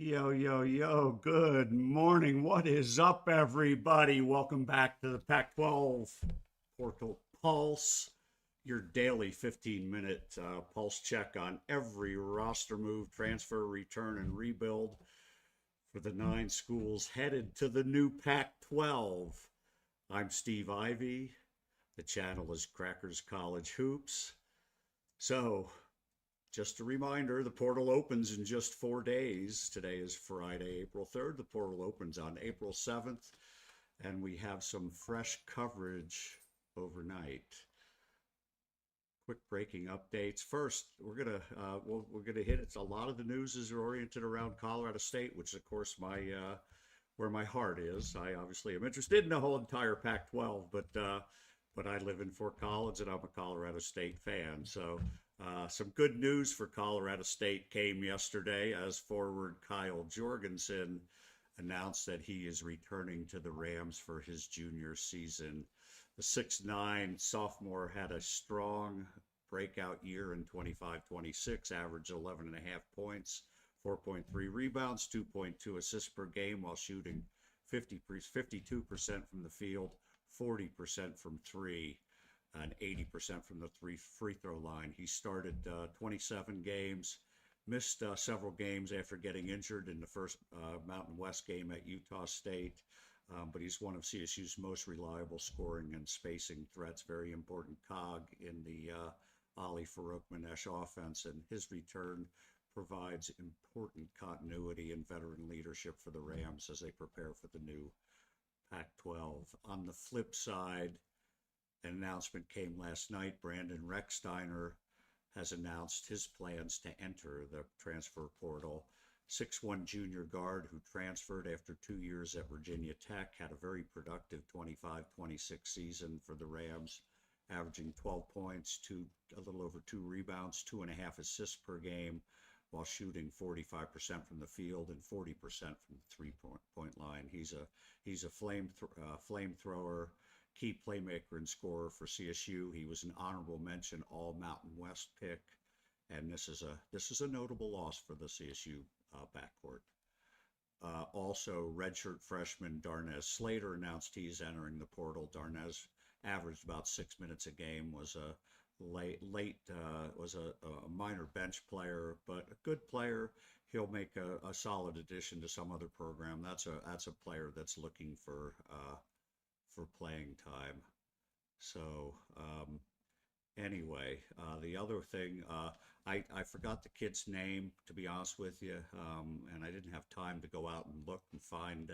Yo, yo, yo, good morning. What is up, everybody? Welcome back to the Pac-12 Portal Pulse, your daily 15-minute pulse check on every roster move, transfer, return, and rebuild for the 9 schools headed to the new Pac-12. I'm Steve Ivy. The channel is Crackers College Hoops. So, just a reminder, the portal opens in just 4 days. Today is Friday, April 3rd. The portal opens on April 7th, and we have some fresh coverage overnight. Quick breaking updates. First, we're gonna hit it. A lot of the news is oriented around Colorado State, which is of course my where my heart is. I obviously am interested in the whole entire Pac-12, but I live in Fort Collins and I'm a Colorado State fan. So some good news for Colorado State came yesterday as forward Kyle Jorgensen announced that he is returning to the Rams for his junior season. The 6'9 sophomore had a strong breakout year in 25-26, averaged 11 and a half points, 4.3 rebounds, 2.2 assists per game while shooting 52% from the field, 40% from three, and 80% from the free throw line. He started 27 games, missed several games after getting injured in the first Mountain West game at Utah State. But he's one of CSU's most reliable scoring and spacing threats, very important cog in the Ali Farouk-Manesh offense, and his return provides important continuity and veteran leadership for the Rams as they prepare for the new Pac-12. On the flip side, an announcement came last night. Brandon Rechsteiner has announced his plans to enter the transfer portal. 6'1 junior guard who transferred after 2 years at Virginia Tech, had a very productive 25-26 season for the Rams, averaging 12 points, a little over 2 rebounds, 2.5 assists per game, while shooting 45% from the field and 40% from the three-point line. He's a flamethrower, key playmaker and scorer for CSU. He was an honorable mention All Mountain West pick, and this is a notable loss for the CSU backcourt. Also, redshirt freshman Darnez Slater announced he's entering the portal. Darnez averaged about 6 minutes a game, was a minor bench player, but a good player. He'll make a solid addition to some other program. That's a player that's looking for playing time. So anyway, the other thing, I forgot the kid's name, to be honest with you, and I didn't have time to go out and look and find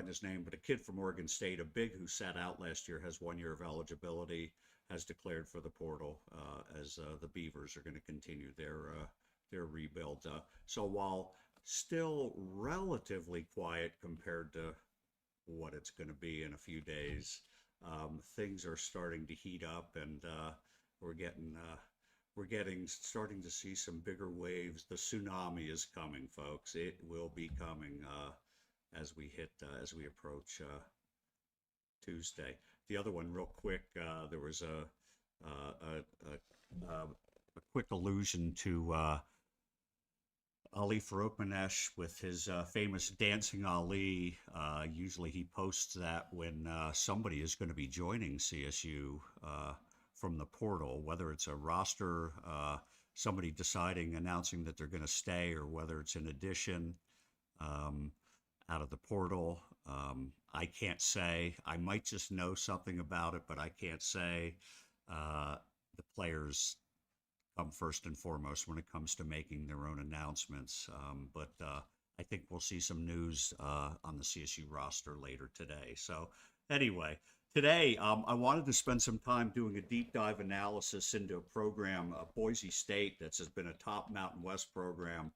his name. But a kid from Oregon State, a big who sat out last year, has 1 year of eligibility, has declared for the portal as the Beavers are going to continue their rebuild. So while still relatively quiet compared to what it's going to be in a few days, things are starting to heat up, and we're starting to see some bigger waves. The tsunami is coming, folks. It will be coming as we approach Tuesday. The other one, real quick, there was a quick allusion to Ali Farouk-Manesh with his famous Dancing Ali. Usually he posts that when somebody is going to be joining CSU from the portal, whether it's a roster, somebody announcing that they're going to stay, or whether it's an addition out of the portal. I can't say. I might just know something about it, but I can't say. The players come first and foremost when it comes to making their own announcements. But I think we'll see some news on the CSU roster later today. So anyway, today I wanted to spend some time doing a deep dive analysis into a program, Boise State, that's has been a top Mountain West program,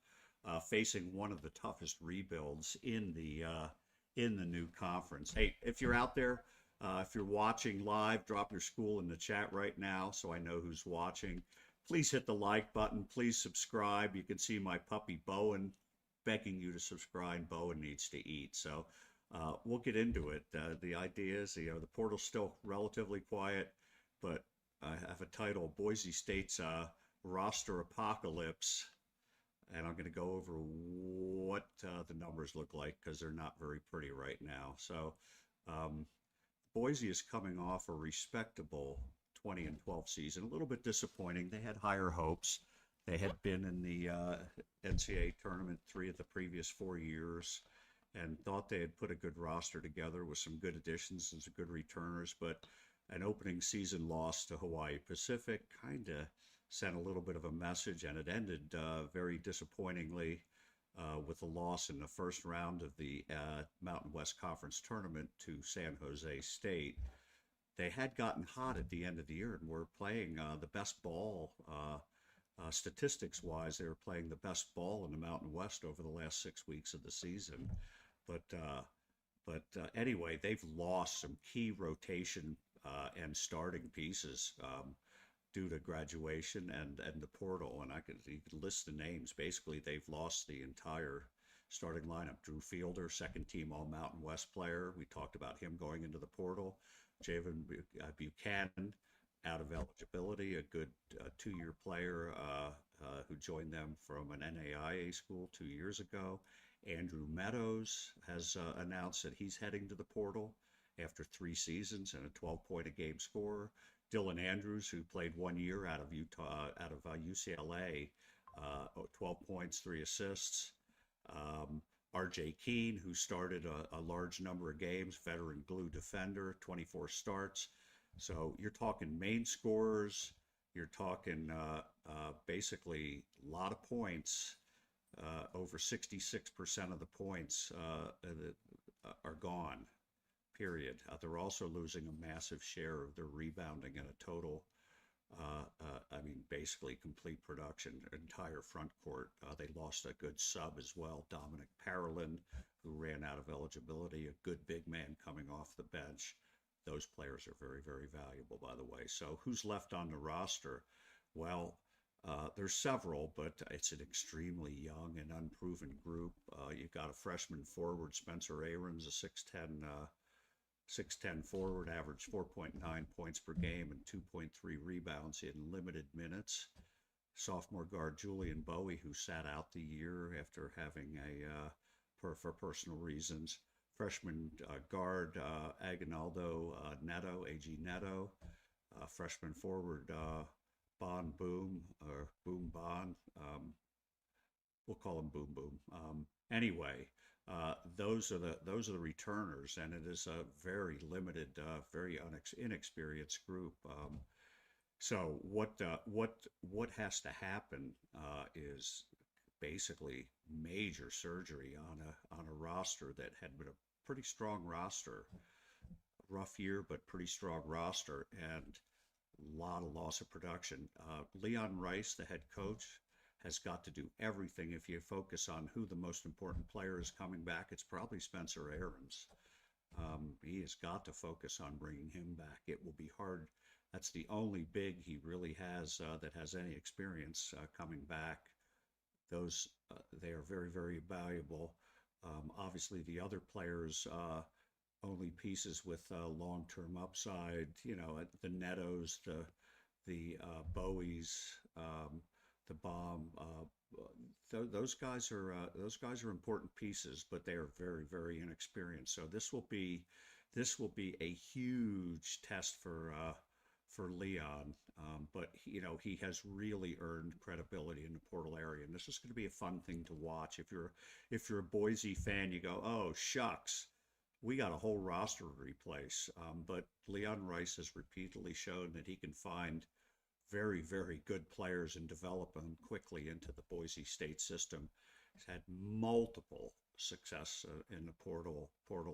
facing one of the toughest rebuilds in the new conference. Hey, if you're out there, if you're watching live, drop your school in the chat right now so I know who's watching. Please hit the like button. Please subscribe. You can see my puppy Bowen begging you to subscribe. Bowen needs to eat. So we'll get into it. The idea is, the portal's still relatively quiet, but I have a title: Boise State's roster apocalypse. and I'm going to go over what the numbers look like because they're not very pretty right now. So um, Boise is coming off a respectable 20 and 12 season. A little bit disappointing. They had higher hopes. They had been in the NCAA tournament 3 of the previous 4 years and thought they had put a good roster together with some good additions and some good returners. But an opening season loss to Hawaii Pacific kind of sent a little bit of a message, and it ended very disappointingly with a loss in the first round of the Mountain West Conference tournament to San Jose State. They had gotten hot at the end of the year and were playing the best ball. Statistics wise, they were playing the best ball in the Mountain West over the last 6 weeks of the season. But anyway, they've lost some key rotation and starting pieces due to graduation and the portal. And you could list the names. Basically, they've lost the entire starting lineup. Drew Fielder, second team All Mountain West player. We talked about him going into the portal. Javen Buchanan out of eligibility, a good 2-year player who joined them from an NAIA school 2 years ago. Andrew Meadows has announced that he's heading to the portal after 3 seasons and a 12-point-a-game scorer. Dylan Andrews, who played 1 year out of UCLA, 12 points, 3 assists. R.J. Keene, who started a large number of games, veteran glue defender, 24 starts. So you're talking main scorers. You're talking basically a lot of points. Over 66% of the points are gone. Period. They're also losing a massive share of their rebounding and a total. Basically complete production, entire front court. They lost a good sub as well, Dominic Parolin, who ran out of eligibility, a good big man coming off the bench. Those players are very, very valuable, by the way. So who's left on the roster? Well, there's several, but it's an extremely young and unproven group. You've got a freshman forward, Spencer Ahrens, a 6'10 forward, averaged 4.9 points per game and 2.3 rebounds in limited minutes. Sophomore guard Julian Bowie, who sat out the year after having for personal reasons. Freshman guard Aguinaldo Neto, A.G. Neto. Freshman forward Bon Boom, or Boom Bon. We'll call him Boom Boom. Anyway, those are the returners, and it is a very limited, very inexperienced group. So what has to happen is basically major surgery on a roster that had been a pretty strong roster, rough year but pretty strong roster, and a lot of loss of production. Leon Rice, the head coach, has got to do everything. If you focus on who the most important player is coming back, it's probably Spencer Ahrens. He has got to focus on bringing him back. It will be hard. That's the only big he really has that has any experience coming back. Those they are very, very valuable. Obviously, the other players, only pieces with long-term upside. You know, the Netos, the Bowies, the Bomb. Those guys are important pieces, but they are very, very inexperienced. So this will be a huge test for Leon. But you know, he has really earned credibility in the portal area, and this is going to be a fun thing to watch. If you're a Boise fan, you go, oh shucks, we got a whole roster to replace. But Leon Rice has repeatedly shown that he can find very, very good players and develop them quickly into the Boise State system. He's had multiple success in the portal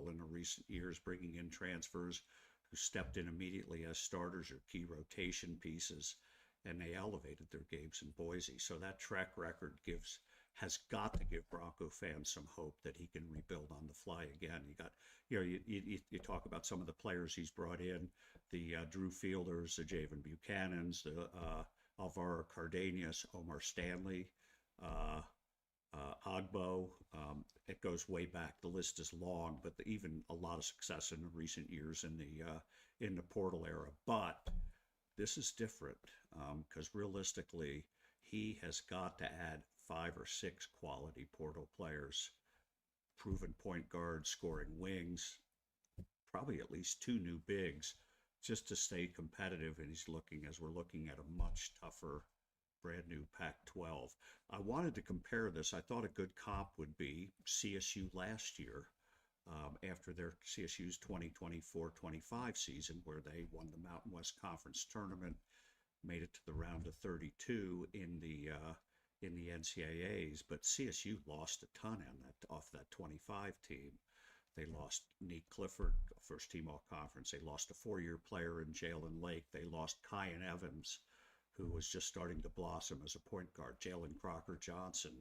in the recent years, bringing in transfers who stepped in immediately as starters or key rotation pieces, and they elevated their games in Boise. So that track record has got to give Bronco fans some hope that he can rebuild on the fly again. You talk about some of the players he's brought in, the Drew Fielders, the Javen Buchanans, the Alvaro Cardenas, Omar Stanley, Agbo. It goes way back. The list is long, but even a lot of success in the recent years in the portal era. But this is different because realistically, he has got to add 5 or 6 quality portal players, proven point guards, scoring wings, probably at least 2 new bigs just to stay competitive. And he's looking, as we're looking at a much tougher brand new Pac-12. I wanted to compare this. I thought a good comp would be CSU last year, after their CSU's 2024-25 season, where they won the Mountain West Conference tournament, made it to the round of 32 in the NCAAs. But CSU lost a ton on that, off that 25 team. They lost Nick Clifford, first team all conference. They lost a 4-year player in Jalen Lake. They lost Kyan Evans, who was just starting to blossom as a point guard. Jalen Crocker Johnson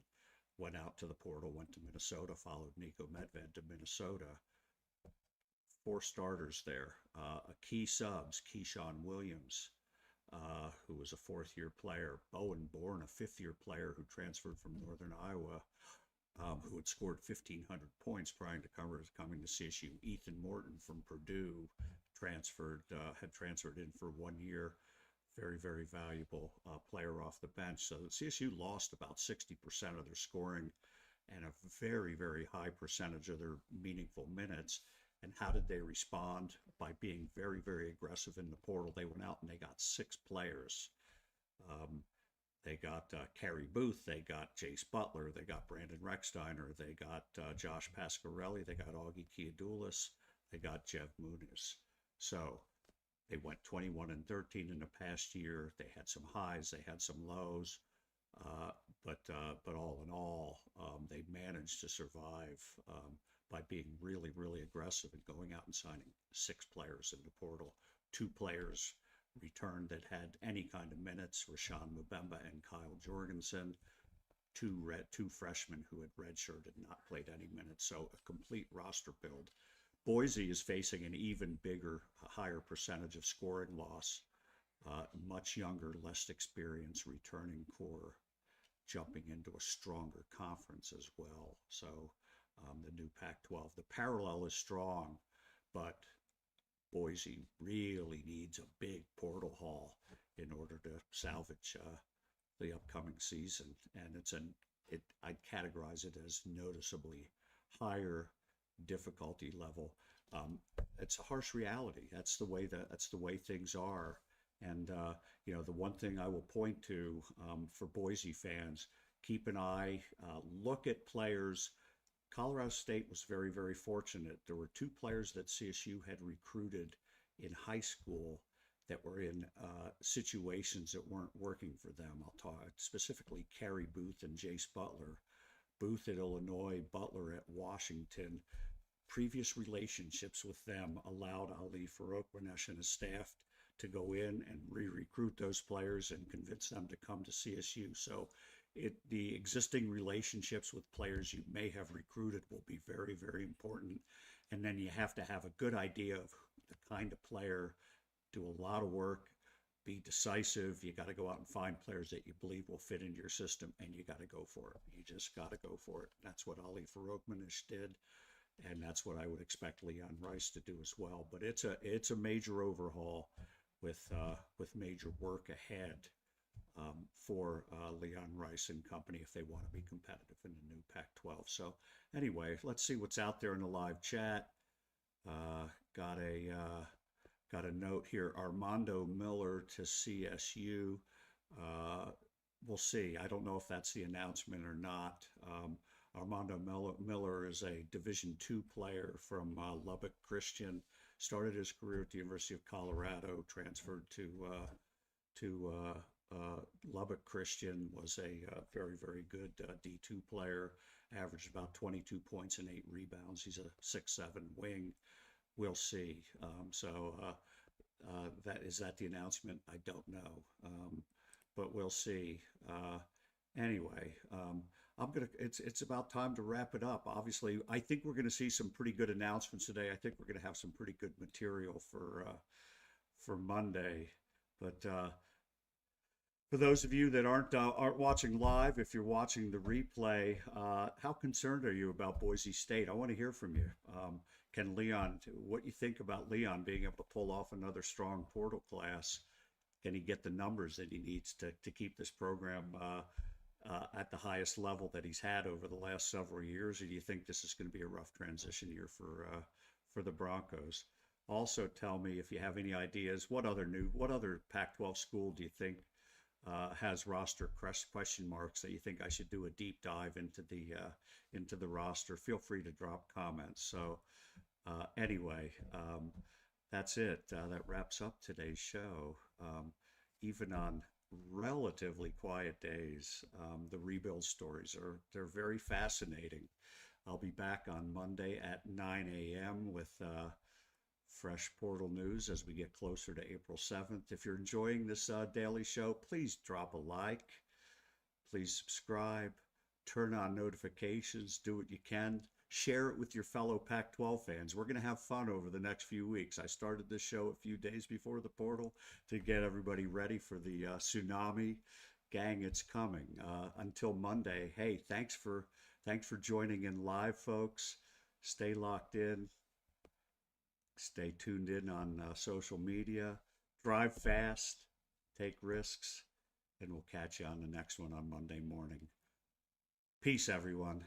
went out to the portal, went to Minnesota, followed Nico Medved to Minnesota. 4 starters there. Key subs, Keyshawn Williams, who was a 4th-year player. Bowen Bourne, a 5th-year player who transferred from Northern Iowa, who had scored 1,500 points prior to coming to CSU. Ethan Morton from Purdue had transferred in for 1 year. Very, very valuable player off the bench. So CSU lost about 60% of their scoring and a very, very high percentage of their meaningful minutes. And how did they respond? By being very, very aggressive in the portal. They went out and they got 6 players. They got Kerry Booth, they got Jace Butler, they got Brandon Rechsteiner, they got Josh Pasquarelli, they got Augie Kiadoulis, they got Jeff Muniz. So they went 21-13 in the past year. They had some highs, they had some lows, but all in all, they managed to survive by being really, really aggressive and going out and signing 6 players in the portal. 2 players returned that had any kind of minutes, Rashawn Mubemba and Kyle Jorgensen. 2 freshmen who had redshirted and not played any minutes. So a complete roster build. Boise is facing an even bigger, higher percentage of scoring loss. Much younger, less experienced returning core, jumping into a stronger conference as well. So the new Pac-12. The parallel is strong, but Boise really needs a big portal haul in order to salvage the upcoming season. And I'd categorize it as noticeably higher difficulty level. It's a harsh reality. That's the way things are. And the one thing I will point to for Boise fans, keep an eye, look at players. Colorado State was very, very fortunate. There were 2 players that CSU had recruited in high school that were in situations that weren't working for them. I'll talk specifically Kerry Booth and Jace Butler. Booth at Illinois, Butler at Washington. Previous relationships with them allowed Ali Farokhmanesh and his staff to go in and re-recruit those players and convince them to come to CSU. So the existing relationships with players you may have recruited will be very, very important. And then you have to have a good idea of the kind of player, do a lot of work, be decisive. You got to go out and find players that you believe will fit into your system, and you got to go for it. You just got to go for it. That's what Ali Farokhmanesh did, and that's what I would expect Leon Rice to do as well. But it's a major overhaul with major work ahead for Leon Rice and company if they want to be competitive in the new Pac-12. So anyway, let's see what's out there in the live chat. Got a note here. Armando Miller to CSU. We'll see. I don't know if that's the announcement or not. Armando Miller is a Division II player from Lubbock Christian. Started his career at the University of Colorado. Transferred to Lubbock Christian. Was a very, very good D2 player. Averaged about 22 points and 8 rebounds. He's a 6'7" wing. We'll see. Is that the announcement? I don't know, but we'll see. Anyway, it's about time to wrap it up. Obviously, I think we're going to see some pretty good announcements today. I think we're going to have some pretty good material for Monday. But for those of you that aren't watching live, if you're watching the replay, how concerned are you about Boise State? I want to hear from you. Can Leon, what you think about Leon being able to pull off another strong portal class? Can he get the numbers that he needs to keep this program at the highest level that he's had over the last several years, or do you think this is going to be a rough transition year for the Broncos? Also, tell me if you have any ideas. What other Pac-12 school do you think has roster question marks that you think I should do a deep dive into the roster? Feel free to drop comments. So anyway, that's it. That wraps up today's show. Even on relatively quiet days, the rebuild stories they're very fascinating. I'll be back on Monday at 9 a.m. with fresh portal news as we get closer to April 7th. If you're enjoying this daily show, please drop a like, please subscribe, turn on notifications, do what you can. Share it with your fellow Pac-12 fans. We're going to have fun over the next few weeks. I started this show a few days before the portal to get everybody ready for the tsunami. Gang, it's coming. Until Monday, hey, thanks for joining in live, folks. Stay locked in. Stay tuned in on social media. Drive fast, take risks, and we'll catch you on the next one on Monday morning. Peace, everyone.